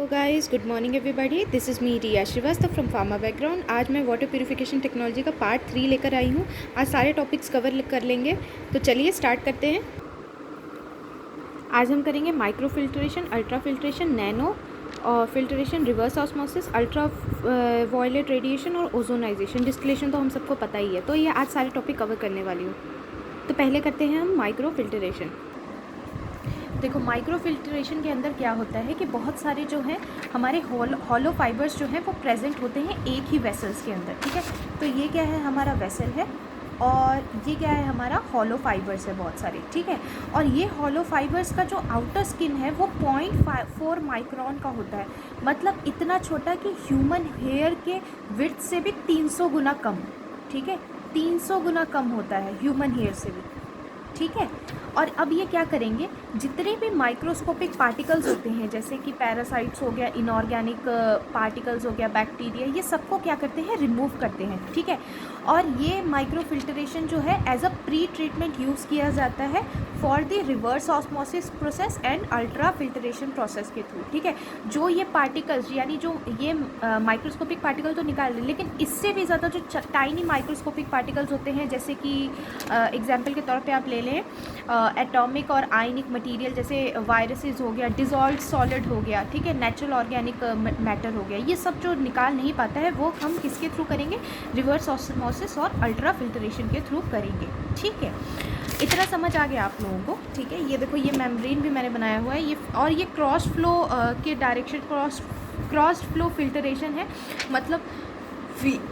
Hello guys, good morning everybody. This is me Riya Srivastava from pharma background. आज मैं water purification technology का part 3 लेकर आई हूँ। आज सारे टॉपिक्स कवर कर लेंगे, तो चलिए स्टार्ट करते हैं। आज हम करेंगे microfiltration, ultrafiltration, nano और filtration, reverse osmosis, ultraviolet radiation और ओजोनाइजेशन। डिस्टिलेशन तो हम सबको पता ही है, तो ये आज सारे टॉपिक कवर करने वाली हूँ। तो पहले करते हैं हम माइक्रो फिल्ट्रेशन। देखो, माइक्रो फिल्ट्रेशन के अंदर क्या होता है कि बहुत सारे जो हैं हमारे हॉलो फाइबर्स जो हैं वो प्रेजेंट होते हैं एक ही वेसल्स के अंदर। ठीक है, तो ये क्या है, हमारा वेसल है और ये क्या है, हमारा हॉलो फाइबर्स है बहुत सारे। ठीक है, और ये हॉलो फाइबर्स का जो आउटर स्किन है वो 0.4 माइक्रोन का होता है। मतलब इतना छोटा कि ह्यूमन हेयर के विड्थ से भी 300 गुना कम। ठीक है, 300 गुना कम होता है ह्यूमन हेयर से भी। ठीक है, और अब ये क्या करेंगे, जितने भी माइक्रोस्कोपिक पार्टिकल्स होते हैं जैसे कि पैरासाइट्स हो गया, इनऑर्गेनिक पार्टिकल्स हो गया, बैक्टीरिया, ये सबको क्या करते हैं, रिमूव करते हैं। ठीक है, और ये माइक्रो फिल्ट्रेशन जो है as a pre treatment use किया जाता है for the reverse osmosis process and ultra filtration process के थ्रू। ठीक है, जो ये पार्टिकल्स यानी जो ये माइक्रोस्कोपिक पार्टिकल तो निकाल रहे हैं, लेकिन इससे भी ज़्यादा जो टाइनी माइक्रोस्कोपिक पार्टिकल्स होते हैं, जैसे कि एग्जाम्पल के तौर पे आप ले लें एटॉमिक और आयनिक मटेरियल, जैसे वायरसेस हो गया, डिज़ोल्व सॉलिड हो गया, ठीक है, नेचुरल ऑर्गेनिक मैटर हो गया, ये सब जो निकाल नहीं पाता है वो हम किसके थ्रू करेंगे, रिवर्स ऑस्मोसिस और अल्ट्रा फिल्ट्रेशन के थ्रू करेंगे। ठीक है, इतना समझ आ गया आप लोगों को। ठीक है, ये देखो, ये मेम्ब्रेन भी मैंने बनाया हुआ है ये, और ये क्रॉस फ्लो के डायरेक्शन, क्रॉस फ्लो फिल्ट्रेशन है। मतलब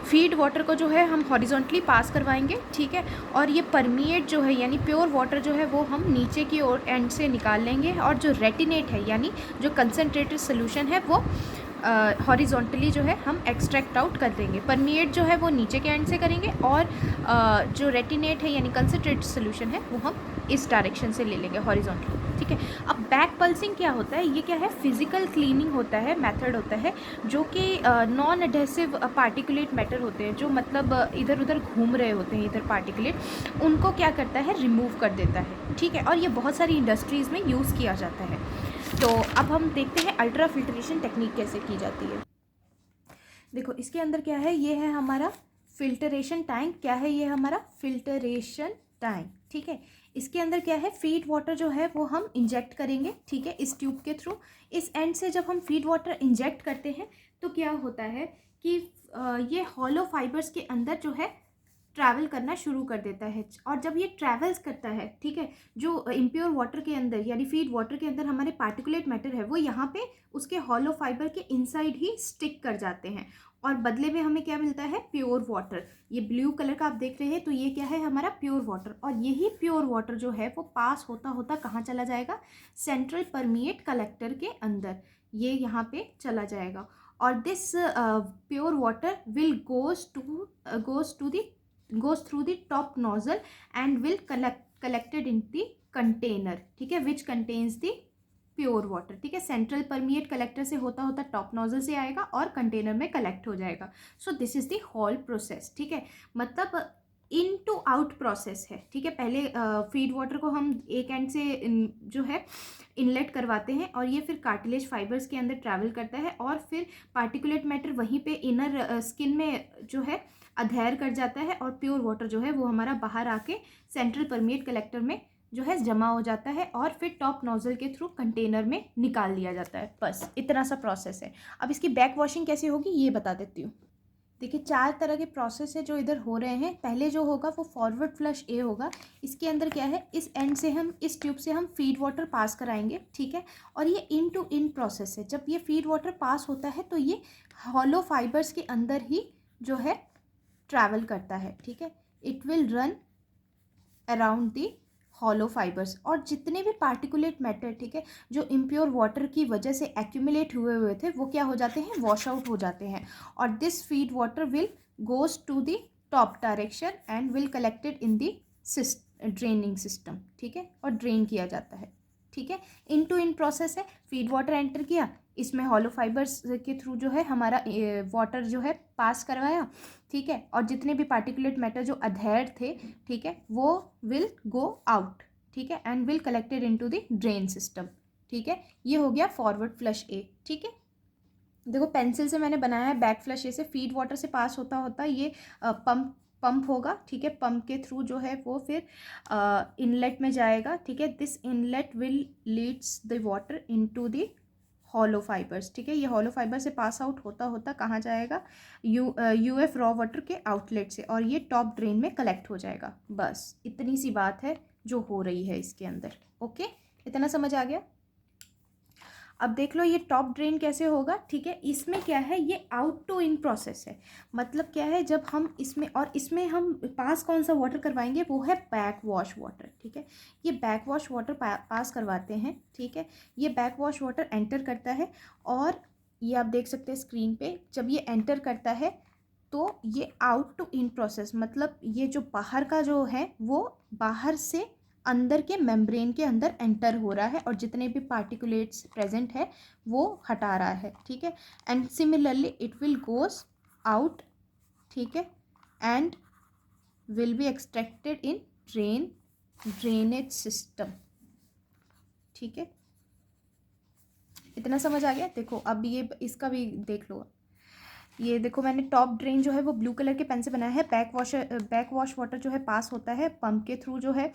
फीड वाटर को जो है हम हॉरिजॉन्टली पास करवाएंगे। ठीक है, और ये परमिएट जो है यानी प्योर वाटर जो है वो हम नीचे की ओर एंड से निकाल लेंगे, और जो रेटिनेट है यानी जो कंसनट्रेटेड सोल्यूशन है वो हॉरिजॉन्टली जो है हम एक्सट्रैक्ट आउट कर देंगे। परमिएट जो है वो नीचे के एंड से करेंगे, और जो रेटिनेट है यानी कंसनट्रेटेड सोल्यूशन है वो हम इस डायरेक्शन से ले लेंगे हॉरिजॉन्टली। ठीक है, अब बैक पल्सिंग क्या होता है, ये क्या है, फिजिकल क्लीनिंग होता है, मेथड होता है, जो कि नॉन एडहेसिव पार्टिकुलेट मैटर होते हैं, जो मतलब इधर उधर घूम रहे होते हैं इधर पार्टिकुलेट, उनको क्या करता है, रिमूव कर देता है। ठीक है, और ये बहुत सारी इंडस्ट्रीज़ में यूज़ किया जाता है। तो अब हम देखते हैं अल्ट्रा फिल्ट्रेशन टेक्निक कैसे की जाती है। देखो, इसके अंदर क्या है, ये है हमारा फिल्टरेशन टैंक। क्या है ये, हमारा फिल्टरेशन टैंक। ठीक है, इसके अंदर क्या है, फीड वाटर जो है वो हम इंजेक्ट करेंगे। ठीक है, इस ट्यूब के थ्रू, इस एंड से जब हम फीड वाटर इंजेक्ट करते हैं तो क्या होता है कि ये हॉलो फाइबर्स के अंदर जो है ट्रैवल करना शुरू कर देता है। और जब ये ट्रैवल्स करता है, ठीक है, जो इम्प्योर वाटर के अंदर यानी फीड वाटर के अंदर हमारे पार्टिकुलेट मैटर है वो यहाँ पे उसके हॉलो फाइबर के इनसाइड ही स्टिक कर जाते हैं, और बदले में हमें क्या मिलता है, प्योर वाटर। ये ब्लू कलर का आप देख रहे हैं, तो ये क्या है, हमारा प्योर वाटर। और यही प्योर वाटर जो है वो पास होता होता कहाँ चला जाएगा, सेंट्रल परमिएट कलेक्टर के अंदर, ये यहाँ पे चला जाएगा। और this pure water will goes through the top nozzle and will collected in the container। ठीक है, which contains the pure water. ठीक है, सेंट्रल परमिएट कलेक्टर से होता होता टॉप नोजल से आएगा और कंटेनर में कलेक्ट हो जाएगा। So this is the whole process. ठीक है, मतलब इन टू आउट प्रोसेस है। ठीक है, पहले फीड वाटर को हम एक एंड से जो है इनलेट करवाते हैं, और ये फिर कार्टिलेज फाइबर्स के अंदर ट्रैवल करता है, और फिर पार्टिकुलेट मैटर वहीं पे इनर स्किन में जो है अधेर कर जाता है, और प्योर वाटर जो है वो हमारा बाहर आके सेंट्रल परमिएट कलेक्टर में जो है जमा हो जाता है, और फिर टॉप नोजल के थ्रू कंटेनर में निकाल लिया जाता है। बस इतना सा प्रोसेस है। अब इसकी बैक वॉशिंग कैसे होगी ये बता देती हूँ। देखिए, 4 तरह के प्रोसेस है जो इधर हो रहे हैं। पहले जो होगा वो फॉरवर्ड फ्लश ए होगा। इसके अंदर क्या है, इस एंड से हम, इस ट्यूब से हम फीड वाटर पास कराएंगे। ठीक है, और ये इन टू इन प्रोसेस है। जब ये फीड वाटर पास होता है तो ये हॉलो फाइबर्स के अंदर ही जो है ट्रैवल करता है। ठीक है, it will run around the hollow fibres, और जितने भी पार्टिकुलेट मैटर, ठीक है, जो इम्प्योर वाटर की वजह से एक्यूमुलेट हुए थे वो क्या हो जाते हैं, वॉश आउट हो जाते हैं, और this feed water will goes to the top direction and will collected in the draining system. ठीक है, और ड्रेन किया जाता है। ठीक है, इन टू इन प्रोसेस है। फीड वाटर एंटर किया, इसमें हॉलो फाइबर्स के थ्रू जो है हमारा वाटर जो है पास करवाया। ठीक है, और जितने भी पार्टिकुलेट मैटर जो अधेर थे, ठीक है, वो विल गो आउट। ठीक है, and will collected into the drain system. ठीक है, ये हो गया फॉरवर्ड फ्लश ए। ठीक है, देखो पेंसिल से मैंने बनाया है बैक फ्लश, ऐसे फीड वाटर से पास होता होता ये पंप होगा, ठीक है। पंप के थ्रू जो है वो फिर इनलेट में जाएगा, ठीक है। This inlet will leads the water into the hollow fibres, ठीक है। ये हॉलो फाइबर से पास आउट होता होता कहाँ जाएगा, यूएफ रॉ वाटर के आउटलेट से, और ये टॉप ड्रेन में कलेक्ट हो जाएगा। बस इतनी सी बात है जो हो रही है इसके अंदर। ओके, इतना समझ आ गया। अब देख लो ये टॉप ड्रेन कैसे होगा, ठीक है। इसमें क्या है, ये आउट टू इन प्रोसेस है। मतलब क्या है, जब हम इसमें, और इसमें हम पास कौन सा वाटर करवाएंगे, वो है बैक वॉश वाटर, ठीक है। ये बैक वॉश वाटर पास करवाते हैं, ठीक है। ये बैक वॉश वाटर एंटर करता है, और ये आप देख सकते हैं स्क्रीन पे, जब ये एंटर करता है तो ये आउट टू इन प्रोसेस, मतलब ये जो बाहर का जो है वो बाहर से अंदर के मेम्ब्रेन के अंदर एंटर हो रहा है, और जितने भी पार्टिकुलेट्स प्रेजेंट है वो हटा रहा है, ठीक है। And similarly it will goes out, ठीक है, and will be extracted in drainage system, ठीक है। इतना समझ आ गया। देखो अब ये इसका भी देख लो, ये देखो मैंने टॉप ड्रेन जो है वो ब्लू कलर के पेन से बनाया है। बैक वॉश वाटर जो है पास होता है पंप के थ्रू, जो है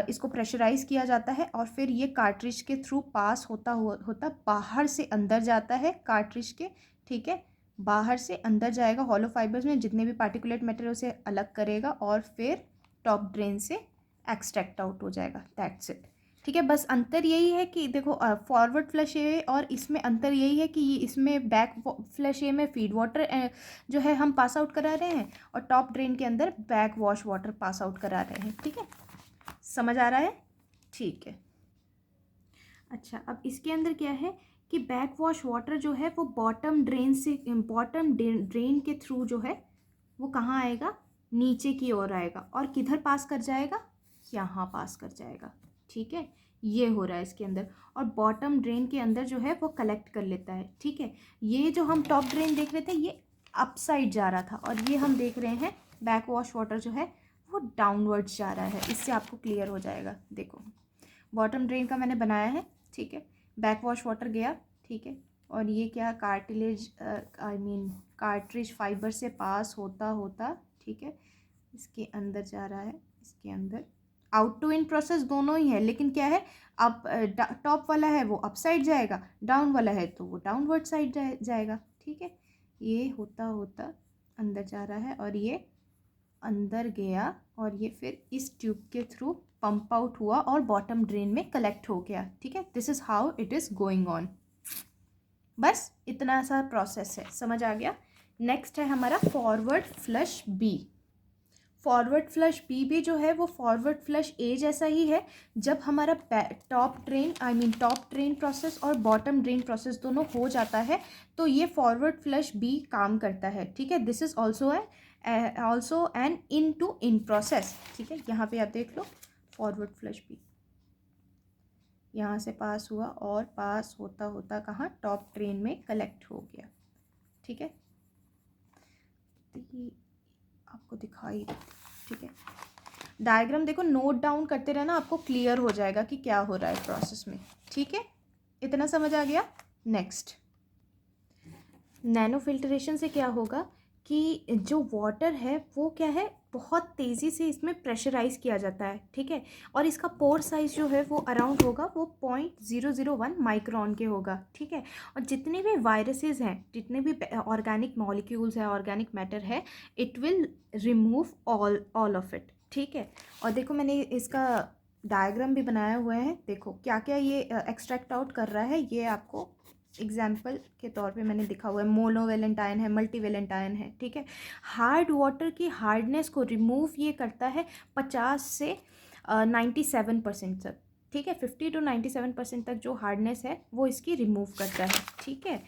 इसको प्रेशराइज किया जाता है, और फिर ये कार्ट्रिज के थ्रू पास होता बाहर से अंदर जाता है कार्ट्रिज के, ठीक है। बाहर से अंदर जाएगा हॉलो फाइबर्स में, जितने भी पार्टिकुलेट मैटर उसे अलग करेगा, और फिर टॉप ड्रेन से एक्सट्रैक्ट आउट हो जाएगा। दैट्स इट, ठीक है। बस अंतर यही है कि देखो फॉरवर्ड फ्लश ए और इसमें अंतर यही है कि इसमें बैक फ्लश ए में फीड वाटर जो है हम पास आउट करा रहे हैं, और टॉप ड्रेन के अंदर back wash water pass out करा रहे हैं, ठीक है। समझ आ रहा है, ठीक है। अच्छा, अब इसके अंदर क्या है कि बैक वॉश वाटर जो है वो बॉटम ड्रेन के थ्रू जो है वो कहाँ आएगा, नीचे की ओर आएगा, और किधर पास कर जाएगा, यहाँ पास कर जाएगा, ठीक है। ये हो रहा है इसके अंदर, और बॉटम ड्रेन के अंदर जो है वो कलेक्ट कर लेता है, ठीक है। ये जो हम टॉप ड्रेन देख रहे थे ये अप साइड जा रहा था, और ये हम देख रहे हैं बैक वॉश वाटर जो है वो डाउनवर्ड्स जा रहा है। इससे आपको क्लियर हो जाएगा। देखो बॉटम ड्रेन का मैंने बनाया है, ठीक है। बैक वॉश वाटर गया, ठीक है, और ये क्या कार्ट्रिज फाइबर से पास होता होता, ठीक है, इसके अंदर जा रहा है। इसके अंदर आउट टू इन प्रोसेस दोनों ही है, लेकिन क्या है, अब टॉप वाला है वो अप साइड जाएगा, डाउन वाला है तो वो डाउनवर्ड साइड जाएगा, ठीक है। ये होता होता अंदर जा रहा है, और ये अंदर गया, और ये फिर इस ट्यूब के थ्रू पंप आउट हुआ और बॉटम ड्रेन में कलेक्ट हो गया, ठीक है। This is how it is going on. बस इतना सा प्रोसेस है, समझ आ गया। नेक्स्ट है हमारा forward flush b. Forward flush b भी जो है वो फॉरवर्ड फ्लश ए जैसा ही है। जब हमारा टॉप ड्रेन प्रोसेस और बॉटम ड्रेन प्रोसेस दोनों हो जाता है तो ये फॉरवर्ड फ्लश बी काम करता है, ठीक है। This is also an in to in process, ठीक है। यहाँ पे आप देख लो फॉरवर्ड फ्लश बी यहाँ से पास हुआ, और पास होता होता कहाँ, टॉप ड्रेन में कलेक्ट हो गया, ठीक है। आपको दिखाई, ठीक है। डायग्राम देखो, नोट डाउन करते रहना, आपको क्लियर हो जाएगा कि क्या हो रहा है प्रोसेस में, ठीक है। इतना समझ आ गया। नेक्स्ट, नैनो फिल्ट्रेशन से क्या होगा कि जो वाटर है वो क्या है, बहुत तेज़ी से इसमें प्रेशराइज किया जाता है, ठीक है। और इसका पोर साइज़ जो है वो अराउंड होगा, वो 0.001 माइक्रोन के होगा, ठीक है। और जितने भी वायरसेस हैं, जितने भी ऑर्गेनिक मॉलिक्यूल्स हैं, ऑर्गेनिक मैटर है, it will remove all of it, ठीक है। और देखो मैंने इसका डायग्राम भी बनाया हुआ है, देखो क्या क्या ये एक्सट्रैक्ट आउट कर रहा है, ये आपको एग्जाम्पल के तौर पे मैंने दिखा हुआ है। मोनोवेलेंटाइन है, मल्टीवेलेंटाइन है, ठीक है। हार्ड वाटर की हार्डनेस को रिमूव ये करता है 50 से 97% तक, ठीक है। 50 to 97% तक जो हार्डनेस है वो इसकी रिमूव करता है, ठीक है।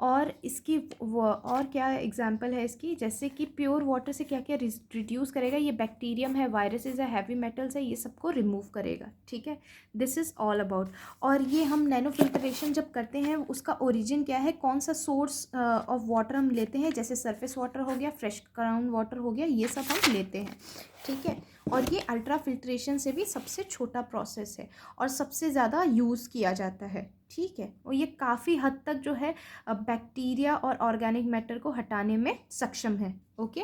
और इसकी और क्या एग्जांपल है इसकी, जैसे कि प्योर वाटर से क्या क्या रिड्यूस करेगा, ये बैक्टीरियम है, वायरसेस है, हैवी मेटल्स है, ये सबको रिमूव करेगा, ठीक है। This is all about. और ये हम नैनो फिल्ट्रेशन जब करते हैं उसका ओरिजिन क्या है, कौन सा सोर्स ऑफ वाटर हम लेते हैं, जैसे सरफेस वाटर हो गया, फ्रेश ग्राउंड वाटर हो गया, ये सब हम लेते हैं, ठीक है। और ये अल्ट्रा फिल्ट्रेशन से भी सबसे छोटा प्रोसेस है और सबसे ज़्यादा यूज़ किया जाता है, ठीक है, और ये काफ़ी हद तक जो है बैक्टीरिया और ऑर्गेनिक मैटर को हटाने में सक्षम है। ओके,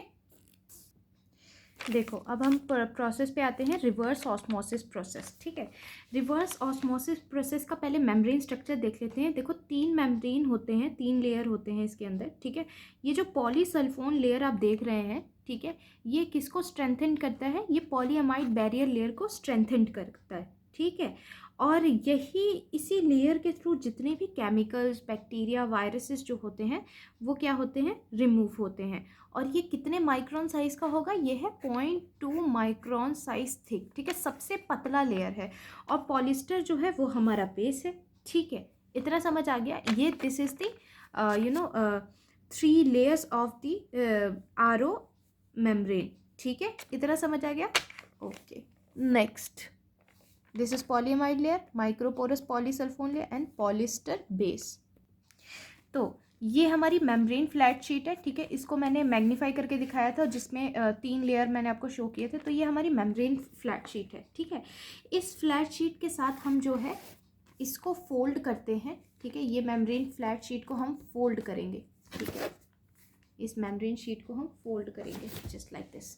देखो अब हम प्रोसेस पे आते हैं, रिवर्स ऑस्मोसिस प्रोसेस। ठीक है, रिवर्स ऑस्मोसिस प्रोसेस का पहले मेम्ब्रेन स्ट्रक्चर देख लेते हैं। देखो 3 मेम्ब्रेन होते हैं, 3 लेयर होते हैं इसके अंदर। ठीक है, ये जो पॉलीसल्फोन लेयर आप देख रहे हैं, ठीक है, ये किसको स्ट्रेंथन करता है? ये पॉलीअमाइड बैरियर लेयर को स्ट्रेंथन करता है। ठीक है, और यही इसी लेयर के थ्रू जितने भी केमिकल्स, बैक्टीरिया, वायरसेस जो होते हैं वो क्या होते हैं? रिमूव होते हैं। और ये कितने माइक्रोन साइज का होगा? ये है 0.2 माइक्रोन साइज थिक। ठीक है, सबसे पतला लेयर है। और पॉलिस्टर जो है वो हमारा बेस है। ठीक है, इतना समझ आ गया? ये this is the 3 layers of the RO membrane. ठीक है, इतना समझ आ गया? Okay, next, this is polyamide layer, microporous polysulphone layer and polyester base. तो ये हमारी मेम्ब्रेन फ्लैट शीट है। ठीक है, इसको मैंने मैग्नीफाई करके दिखाया था जिसमें 3 लेयर मैंने आपको शो किए थे। तो ये हमारी मेम्ब्रेन फ्लैट शीट है। ठीक है, इस फ्लैट शीट के साथ हम जो है इसको फोल्ड करते हैं। ठीक है, ये मेम्ब्रेन फ्लैट शीट को हम फोल्ड करेंगे। ठीक है, इस मेम्ब्रेन शीट को हम फोल्ड करेंगे जस्ट लाइक दिस।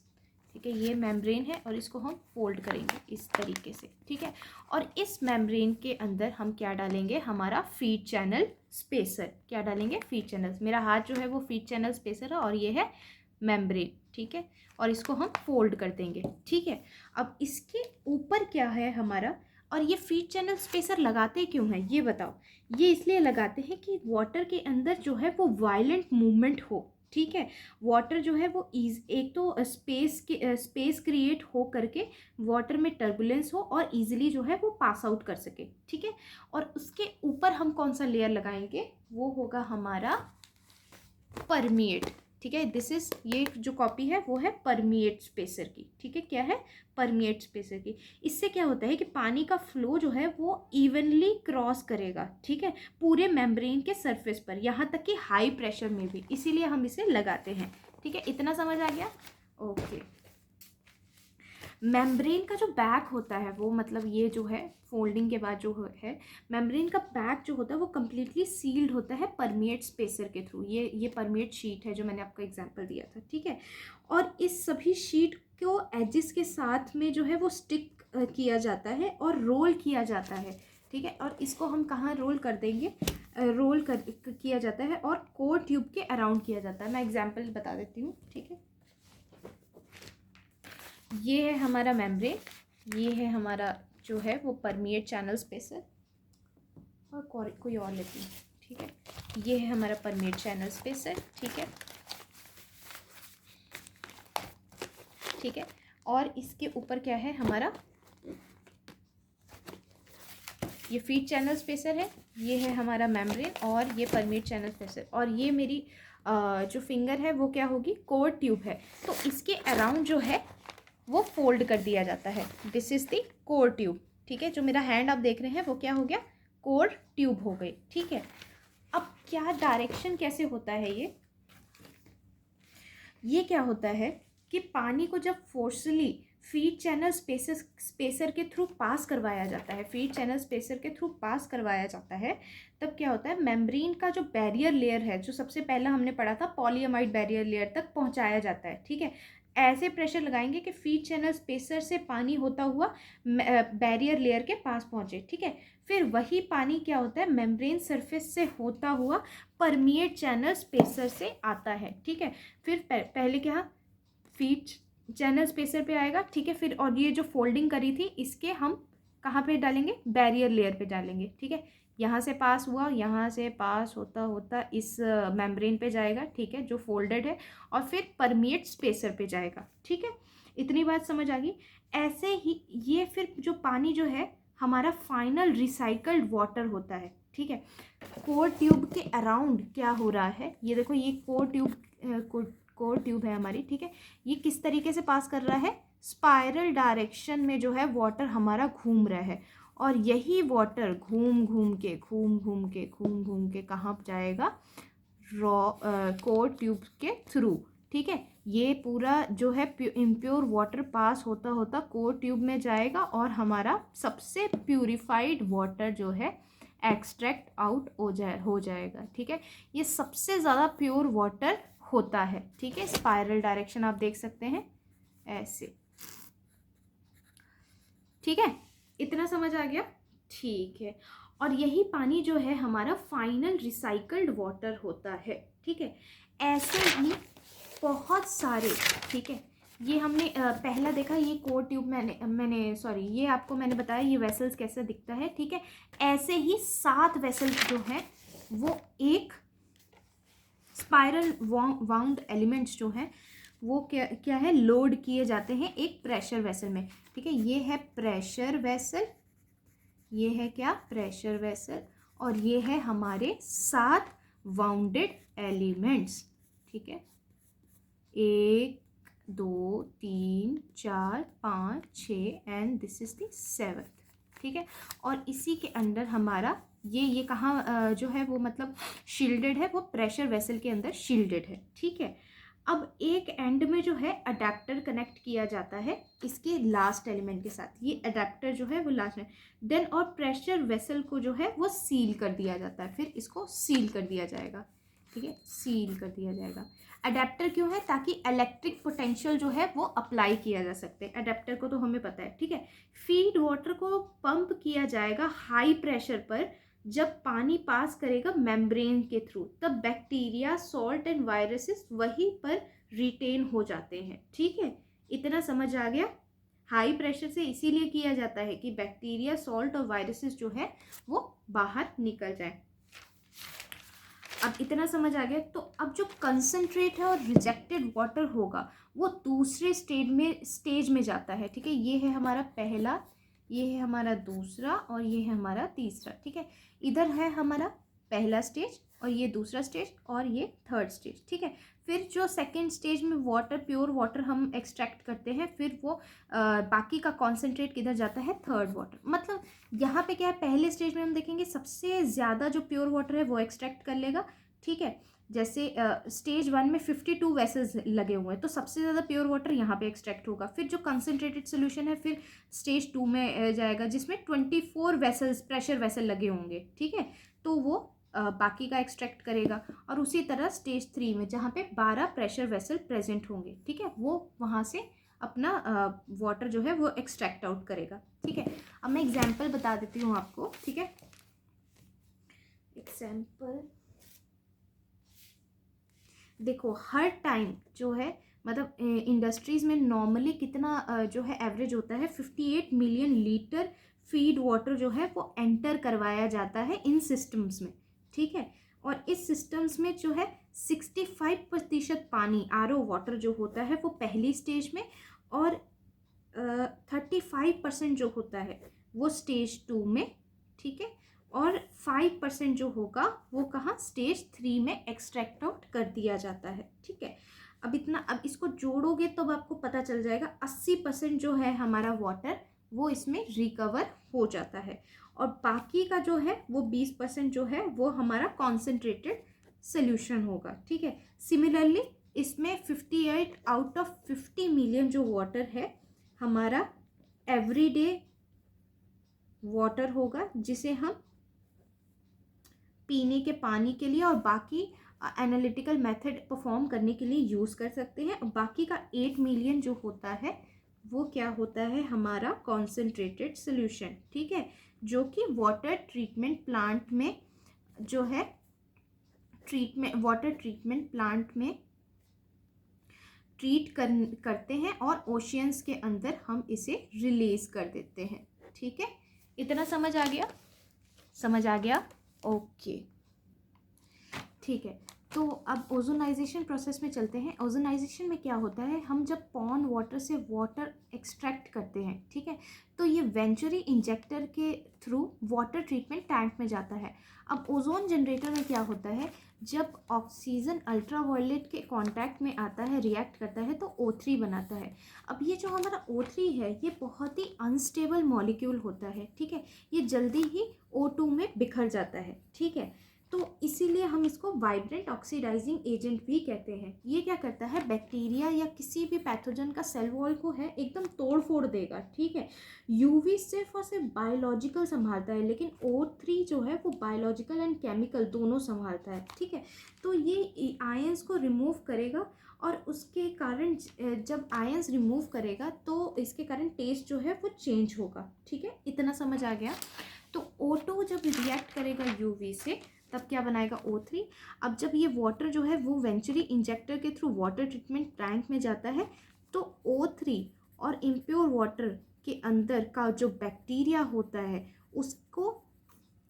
ठीक है, ये मेम्ब्रेन है और इसको हम फोल्ड करेंगे इस तरीके से। ठीक है, और इस मेम्ब्रेन के अंदर हम क्या डालेंगे? हमारा फीड चैनल स्पेसर। क्या डालेंगे? Feed channel. मेरा हाथ जो है वो फीड चैनल स्पेसर है और ये है मेम्ब्रेन। ठीक है, और इसको हम फोल्ड कर देंगे। ठीक है, अब इसके ऊपर क्या है हमारा? और ये फीड चैनल स्पेसर लगाते क्यों हैं ये बताओ? ये इसलिए लगाते हैं कि वाटर के अंदर जो है वो वायलेंट मूवमेंट हो। ठीक है, वाटर जो है वो एक तो स्पेस क्रिएट हो करके वाटर में टर्बुलेंस हो और इजीली जो है वो पास आउट कर सके। ठीक है, और उसके ऊपर हम कौन सा लेयर लगाएंगे? वो होगा हमारा परमिएट। ठीक है, दिस इज, ये जो कॉपी है वो है परमिएट स्पेसर की। ठीक है, क्या है? परमिएट स्पेसर की। इससे क्या होता है कि पानी का फ्लो जो है वो इवनली क्रॉस करेगा। ठीक है, पूरे मेम्ब्रेन के सरफेस पर, यहाँ तक कि हाई प्रेशर में भी, इसीलिए हम इसे लगाते हैं। ठीक है, इतना समझ आ गया? ओके, मेम्ब्रेन का जो बैक होता है वो, मतलब ये जो है फोल्डिंग के बाद जो है मेम्ब्रेन का बैक जो होता है वो कम्प्लीटली सील्ड होता है परमिएट स्पेसर के थ्रू। ये परमिएट शीट है जो मैंने आपको एग्जांपल दिया था। ठीक है, और इस सभी शीट को एजिस के साथ में जो है वो स्टिक किया जाता है और रोल किया जाता है। ठीक है, और इसको हम कहाँ रोल कर देंगे? रोल किया जाता है और कोर ट्यूब के अराउंड किया जाता है। मैं एग्जाम्पल बता देती हूँ। ठीक है, ये है हमारा मेम्ब्रेन, ये है हमारा जो है वो परमिएट चैनल स्पेसर, और कोई और लेती हूँ। ठीक है, ये है हमारा परमिएट चैनल स्पेसर। ठीक है, ठीक है, और इसके ऊपर क्या है हमारा? ये फीड चैनल स्पेसर है, ये है हमारा मेम्ब्रेन और ये परमिएट चैनल स्पेसर। और ये मेरी जो फिंगर है वो क्या होगी? कोर ट्यूब है। तो इसके अराउंड जो है वो फोल्ड कर दिया जाता है। This is the core tube. ठीक है, जो मेरा हैंड आप देख रहे हैं वो क्या हो गया? कोर ट्यूब हो गई। ठीक है, अब क्या डायरेक्शन कैसे होता है? ये क्या होता है कि पानी को जब फोर्सली फीड चैनल स्पेसर के थ्रू पास करवाया जाता है, फीड चैनल स्पेसर के थ्रू पास करवाया जाता है, तब क्या होता है? मेम्ब्रेन का जो बैरियर लेयर है, जो सबसे पहला हमने पढ़ा था, पॉलीअमाइड बैरियर लेयर तक पहुंचाया जाता है। ठीक है, ऐसे प्रेशर लगाएंगे कि फीड चैनल स्पेसर से पानी होता हुआ बैरियर लेयर के पास पहुंचे। ठीक है, फिर वही पानी क्या होता है? मेम्ब्रेन सरफेस से होता हुआ परमिएट चैनल स्पेसर से आता है। ठीक है, फिर पहले क्या? फीड चैनल स्पेसर पे आएगा। ठीक है, फिर और ये जो फोल्डिंग करी थी इसके हम कहाँ पे डालेंगे? बैरियर लेयर पे डालेंगे। ठीक है, यहाँ से पास हुआ, यहाँ से पास होता होता इस मेम्ब्रेन पे जाएगा। ठीक है, जो फोल्डेड है, और फिर परमिएट स्पेसर पे जाएगा। ठीक है, इतनी बात समझ आ गई? ऐसे ही ये फिर जो पानी जो है हमारा फाइनल रिसाइकल्ड वाटर होता है। ठीक है, कोर ट्यूब के अराउंड क्या हो रहा है? ये देखो, ये कोर ट्यूब है हमारी। ठीक है, ये किस तरीके से पास कर रहा है? स्पाइरल डायरेक्शन में जो है वाटर हमारा घूम रहा है, और यही वाटर घूम घूम के कहाँ जाएगा? कोर ट्यूब के थ्रू। ठीक है, ये पूरा जो है इम्प्योर वाटर पास होता होता कोर ट्यूब में जाएगा और हमारा सबसे प्यूरिफाइड वाटर जो है एक्सट्रैक्ट आउट हो जाएगा। ठीक है, ये सबसे ज़्यादा प्योर वाटर होता है। ठीक है, स्पाइरल डायरेक्शन आप देख सकते हैं ऐसे। ठीक है, इतना समझ आ गया। ठीक है, और यही पानी जो है हमारा फाइनल रिसाइकल्ड वाटर होता है। ठीक है, ऐसे ही बहुत सारे, ठीक है, ये हमने पहला देखा, ये कोर ट्यूब मैंने सॉरी, ये आपको मैंने बताया ये वेसल्स कैसा दिखता है। ठीक है, ऐसे ही 7 वेसल्स जो हैं वो एक स्पाइरल वाउंड एलिमेंट्स जो हैं वो क्या है, लोड किए जाते हैं एक प्रेशर वेसल में। ठीक है, ये है प्रेशर वेसल, ये है क्या, प्रेशर वेसल, और ये है हमारे 7 वाउंडेड एलिमेंट्स। ठीक है, 1 2 3 4 5 6 and this is the 7th। ठीक है, और इसी के अंदर हमारा ये कहाँ जो है वो मतलब शील्डेड है, वो प्रेशर वेसल के अंदर शील्डेड है। ठीक है, अब एक एंड में जो है अडेप्टर कनेक्ट किया जाता है इसके लास्ट एलिमेंट के साथ, ये अडेप्टर जो है वो लास्ट में देन, और प्रेशर वेसल को जो है वो सील कर दिया जाता है, फिर इसको सील कर दिया जाएगा। ठीक है, सील कर दिया जाएगा। अडेप्टर क्यों है, ताकि इलेक्ट्रिक पोटेंशियल जो है वो अप्लाई किया जा सकते हैं, अडेप्टर को तो हमें पता है। ठीक है, फीड वाटर को पंप किया जाएगा हाई प्रेशर पर, जब पानी पास करेगा मेम्ब्रेन के थ्रू, तब बैक्टीरिया, सॉल्ट एंड वायरसेस वहीं पर रिटेन हो जाते हैं। ठीक है, इतना समझ आ गया। हाई प्रेशर से इसीलिए किया जाता है कि बैक्टीरिया, सॉल्ट और वायरसेस जो है वो बाहर निकल जाए। अब इतना समझ आ गया। तो अब जो कंसंट्रेट है और रिजेक्टेड वाटर होगा वो दूसरे स्टेज में जाता है। ठीक है, ये है हमारा पहला, ये है हमारा दूसरा, और ये है हमारा तीसरा। ठीक है, इधर है हमारा पहला स्टेज, और ये दूसरा स्टेज, और ये थर्ड स्टेज। ठीक है, फिर जो सेकेंड स्टेज में वाटर, प्योर वाटर हम एक्सट्रैक्ट करते हैं, फिर वो बाकी का कॉन्सेंट्रेट किधर जाता है, थर्ड वाटर। मतलब यहाँ पे क्या है, पहले स्टेज में हम देखेंगे सबसे ज़्यादा जो प्योर वाटर है वो एक्सट्रैक्ट कर लेगा। ठीक है, जैसे स्टेज 1 में 52 वेसल्स लगे हुए हैं, तो सबसे ज़्यादा प्योर वाटर यहाँ पे एक्सट्रैक्ट होगा। फिर जो कंसनट्रेटेड सोल्यूशन है फिर स्टेज 2 में जाएगा, जिसमें 24 वेसल्स, प्रेशर वेसल लगे होंगे। ठीक है, तो वो बाकी का एक्सट्रैक्ट करेगा। और उसी तरह स्टेज 3 में जहाँ पे 12 प्रेशर वेसल प्रेजेंट होंगे, ठीक है, वो वहाँ से अपना वाटर जो है वो एक्सट्रैक्ट आउट करेगा। ठीक है, अब मैं एग्जाम्पल बता देती हूँ आपको। ठीक है, एग्जाम्पल देखो, हर टाइम जो है मतलब इंडस्ट्रीज़ में नॉर्मली कितना जो है एवरेज होता है, 58 मिलियन लीटर फीड वाटर जो है वो एंटर करवाया जाता है इन सिस्टम्स में। ठीक है, और इस सिस्टम्स में जो है 65% पानी, RO वाटर जो होता है वो पहली स्टेज में, और 35% जो होता है वो स्टेज 2 में। ठीक है, और 5% जो होगा वो कहाँ, स्टेज 3 में एक्सट्रैक्ट आउट कर दिया जाता है। ठीक है, अब इतना, अब इसको जोड़ोगे तो अब आपको पता चल जाएगा 80% जो है हमारा वाटर वो इसमें रिकवर हो जाता है, और बाकी का जो है वो 20% जो है वो हमारा कॉन्सेंट्रेटेड सोल्यूशन होगा। ठीक है, सिमिलरली इसमें 58 आउट ऑफ 50 मिलियन जो वाटर है हमारा एवरीडे वाटर होगा, जिसे हम पीने के पानी के लिए और बाकी एनालिटिकल मेथड परफॉर्म करने के लिए यूज़ कर सकते हैं। और बाकी का 8 मिलियन जो होता है वो क्या होता है, हमारा कॉन्सेंट्रेटेड सोल्यूशन। ठीक है, जो कि वाटर ट्रीटमेंट प्लांट में जो है वाटर ट्रीटमेंट प्लांट में ट्रीट करते हैं, और ओशियंस के अंदर हम इसे रिलीज कर देते हैं। ठीक है, इतना समझ आ गया, समझ आ गया। ओके, ठीक है, तो अब ओजोनाइजेशन प्रोसेस में चलते हैं। ओजोनाइजेशन में क्या होता है, हम जब पॉन्ड वाटर से वाटर एक्सट्रैक्ट करते हैं, ठीक है, तो ये वेंचुरी इंजेक्टर के थ्रू वाटर ट्रीटमेंट टैंक में जाता है। अब ओजोन जनरेटर में क्या होता है, जब ऑक्सीजन अल्ट्रावायलेट के कांटेक्ट में आता है, रिएक्ट करता है, तो O3 बनाता है। अब ये जो हमारा O3 है ये बहुत ही अनस्टेबल मॉलिक्यूल होता है। ठीक है, ये जल्दी ही O2 में बिखर जाता है। ठीक है, तो इसीलिए हम इसको वाइब्रेंट ऑक्सीडाइजिंग एजेंट भी कहते हैं। ये क्या करता है, बैक्टीरिया या किसी भी पैथोजन का सेल वॉल को है एकदम तोड़ फोड़ देगा, ठीक है। यूवी सिर्फ और सिर्फ बायोलॉजिकल संभालता है, लेकिन O3 जो है वो बायोलॉजिकल एंड केमिकल दोनों संभालता है, ठीक है। तो ये आयंस को रिमूव करेगा और उसके कारण जब आयंस रिमूव करेगा तो इसके कारण टेस्ट जो है वो चेंज होगा, ठीक है। इतना समझ आ गया। तो O2 जब रिएक्ट करेगा यूवी से तब क्या बनाएगा, O3। अब जब ये वाटर जो है वो वेंचुरी इंजेक्टर के थ्रू वाटर ट्रीटमेंट टैंक में जाता है, तो O3 और इम्प्योर वाटर के अंदर का जो बैक्टीरिया होता है उसको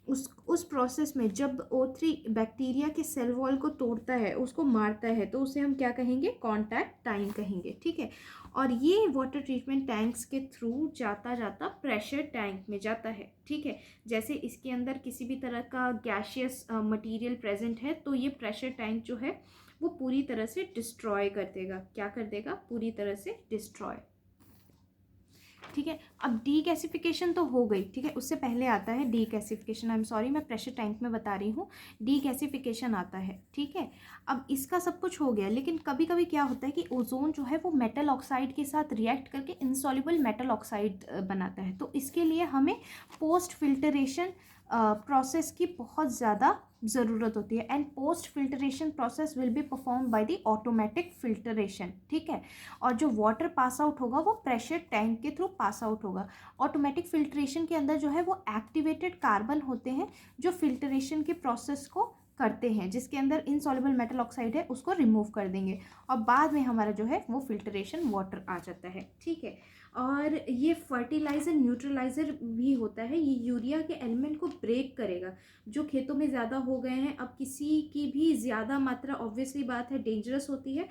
उस प्रोसेस में जब O3 बैक्टीरिया के सेल वॉल को तोड़ता है, उसको मारता है, तो उसे हम क्या कहेंगे, कांटेक्ट टाइम कहेंगे, ठीक है। और ये वाटर ट्रीटमेंट टैंक्स के थ्रू जाता जाता प्रेशर टैंक में जाता है, ठीक है। जैसे इसके अंदर किसी भी तरह का गैशियस मटेरियल प्रेजेंट है तो ये प्रेशर टैंक जो है वो पूरी तरह से डिस्ट्रॉय कर देगा। क्या कर देगा, पूरी तरह से डिस्ट्रॉय, ठीक है। अब डीगैसिफिकेशन तो हो गई, ठीक है। उससे पहले आता है डीगैसिफिकेशन। आई एम सॉरी, मैं प्रेशर टैंक में बता रही हूँ, डीगैसिफिकेशन आता है, ठीक है। अब इसका सब कुछ हो गया, लेकिन कभी कभी क्या होता है कि ओजोन जो है वो मेटल ऑक्साइड के साथ रिएक्ट करके इनसॉल्युबल मेटल ऑक्साइड बनाता है। तो इसके लिए हमें पोस्ट फिल्टरेशन प्रोसेस की बहुत ज़्यादा ज़रूरत होती है। And post filtration process will be perform by the automatic filtration, ठीक है। और जो वाटर पास आउट होगा वो प्रेशर टैंक के थ्रू पास आउट होगा। ऑटोमेटिक फिल्टरेशन के अंदर जो है वो एक्टिवेटेड कार्बन होते हैं जो फिल्टरेशन के प्रोसेस को करते हैं, जिसके अंदर इनसॉल्युबल मेटल ऑक्साइड है उसको रिमूव कर देंगे और बाद में हमारा जो है वो फिल्टरेशन वाटर आ जाता है, ठीक है। और ये फर्टिलाइज़र न्यूट्रलाइज़र भी होता है। ये यूरिया के एलिमेंट को ब्रेक करेगा जो खेतों में ज़्यादा हो गए हैं। अब किसी की भी ज़्यादा मात्रा ऑब्वियसली बात है डेंजरस होती है,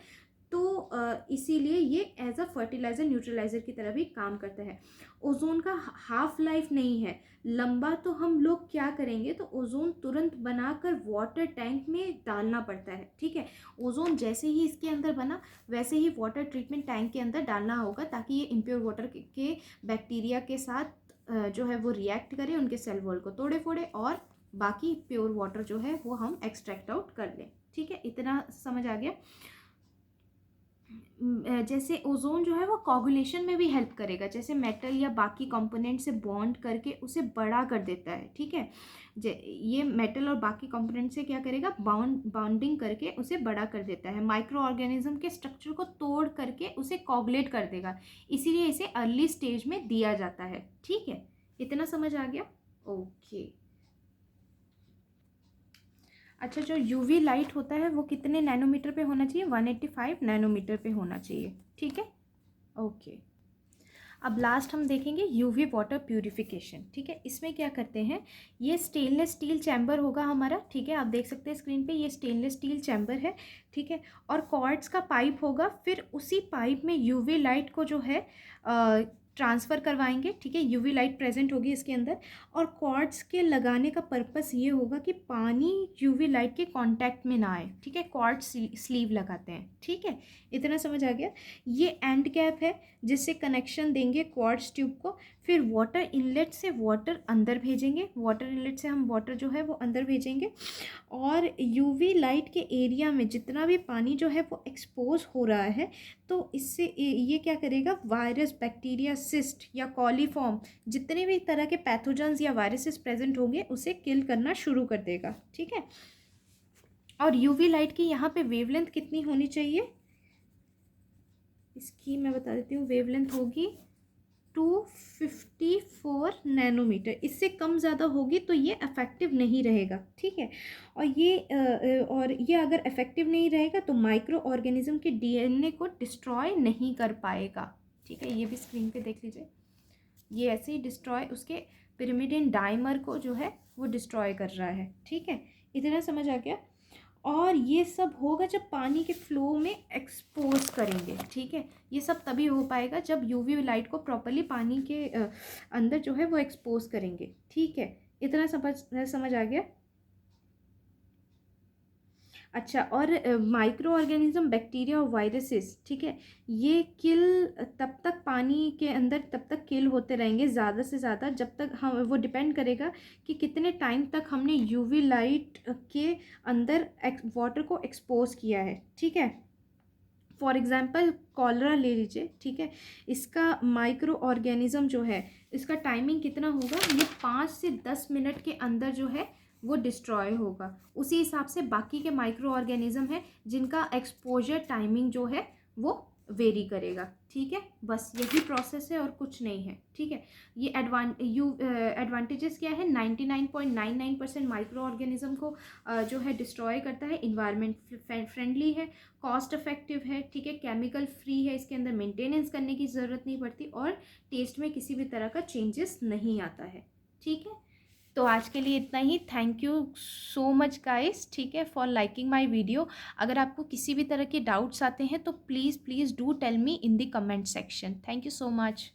तो इसीलिए ये एज अ फर्टिलाइज़र न्यूट्रलाइज़र की तरह भी काम करता है। ओजोन का हाफ लाइफ नहीं है लंबा, तो हम लोग क्या करेंगे, तो ओजोन तुरंत बनाकर वाटर टैंक में डालना पड़ता है, ठीक है। ओजोन जैसे ही इसके अंदर बना वैसे ही वाटर ट्रीटमेंट टैंक के अंदर डालना होगा ताकि ये इम्प्योर वाटर के बैक्टीरिया के साथ जो है वो रिएक्ट करे, उनके सेल वॉल को तोड़े फोड़े और बाकी प्योर वाटर जो है वो हम एक्सट्रैक्ट आउट कर लें, ठीक है। इतना समझ आ गया। जैसे ओजोन जो है वो कोगुलेशन में भी हेल्प करेगा, जैसे मेटल या बाकी कंपोनेंट से बॉन्ड करके उसे बड़ा कर देता है, ठीक है। ये मेटल और बाकी कंपोनेंट से क्या करेगा, बॉन्डिंग करके उसे बड़ा कर देता है। माइक्रो ऑर्गेनिज्म के स्ट्रक्चर को तोड़ करके उसे कोगुलेट कर देगा, इसीलिए इसे अर्ली स्टेज में दिया जाता है, ठीक है। इतना समझ आ गया, ओके। अच्छा, जो यूवी लाइट होता है वो कितने नैनोमीटर पे होना चाहिए, 185 नैनोमीटर पे होना चाहिए, ठीक है, ओके। अब लास्ट हम देखेंगे यूवी वाटर प्यूरिफिकेशन, ठीक है। इसमें क्या करते हैं, ये स्टेनलेस स्टील चैम्बर होगा हमारा, ठीक है। आप देख सकते हैं स्क्रीन पे ये स्टेनलेस स्टील चैम्बर है, ठीक है। और क्वार्ट्ज का पाइप होगा, फिर उसी पाइप में यूवी लाइट को जो है ट्रांसफ़र करवाएंगे, ठीक है। यूवी लाइट प्रेजेंट होगी इसके अंदर और क्वार्ट्ज के लगाने का पर्पस ये होगा कि पानी यूवी लाइट के कांटेक्ट में ना आए, ठीक है। क्वार्ट्ज स्लीव लगाते हैं, ठीक है। इतना समझ आ गया। ये एंड कैप है जिससे कनेक्शन देंगे क्वार्ट्ज ट्यूब को, फिर वाटर इनलेट से वाटर अंदर भेजेंगे, वाटर इनलेट से हम वाटर जो है वो अंदर भेजेंगे और यूवी लाइट के एरिया में जितना भी पानी जो है वो एक्सपोज हो रहा है तो इससे ये क्या करेगा, वायरस, बैक्टीरिया, सिस्ट या कॉलीफॉर्म, जितने भी तरह के पैथोजेंस या वायरसेस प्रेजेंट होंगे उसे किल करना शुरू कर देगा, ठीक है। और यूवी लाइट की यहाँ पे वेवलेंथ कितनी होनी चाहिए, इसकी मैं बता देती हूँ। वेवलेंथ होगी 254 नैनोमीटर, इससे कम ज़्यादा होगी तो ये इफेक्टिव नहीं रहेगा, ठीक है। और ये अगर इफेक्टिव नहीं रहेगा तो माइक्रो ऑर्गेनिज्म के डीएनए को डिस्ट्रॉय नहीं कर पाएगा, ठीक है। ये भी स्क्रीन पे देख लीजिए, ये ऐसे ही डिस्ट्रॉय उसके पिरिमिडिन डाइमर को जो है वो डिस्ट्रॉय कर रहा है, ठीक है। इतना समझ आ गया। और ये सब होगा जब पानी के फ्लो में एक्सपोज करेंगे, ठीक है। ये सब तभी हो पाएगा जब यूवी लाइट को प्रॉपरली पानी के अंदर जो है वो एक्सपोज करेंगे, ठीक है। इतना समझ आ गया। अच्छा, और माइक्रो ऑर्गेनिज्म, बैक्टीरिया और वायरसेस, ठीक है, ये किल तब तक पानी के अंदर तब तक किल होते रहेंगे ज़्यादा से ज़्यादा जब तक हम, वो डिपेंड करेगा कि कितने टाइम तक हमने यूवी लाइट के अंदर वाटर को एक्सपोज किया है, ठीक है। फॉर एग्जाम्पल कॉलरा ले लीजिए, ठीक है, इसका माइक्रो ऑर्गेनिज्म जो है, इसका टाइमिंग कितना होगा, ये 5 से 10 मिनट के अंदर जो है वो डिस्ट्रॉय होगा। उसी हिसाब से बाकी के माइक्रो ऑर्गेनिज्म है जिनका एक्सपोजर टाइमिंग जो है वो वेरी करेगा, ठीक है। बस यही प्रोसेस है और कुछ नहीं है, ठीक है। ये एडवांटेजेस क्या है, 99.99% माइक्रो ऑर्गेनिज्म को जो है डिस्ट्रॉय करता है, इन्वायरमेंट फ्रेंडली है, कॉस्ट इफेक्टिव है, ठीक है, केमिकल फ्री है, इसके अंदर मेंटेनेंस करने की ज़रूरत नहीं पड़ती और टेस्ट में किसी भी तरह का चेंजेस नहीं आता है, ठीक है। तो आज के लिए इतना ही। Thank you so much guys, ठीक है, फॉर लाइकिंग माय वीडियो। अगर आपको किसी भी तरह के डाउट्स आते हैं तो please please do tell me in the comment section. Thank you so much.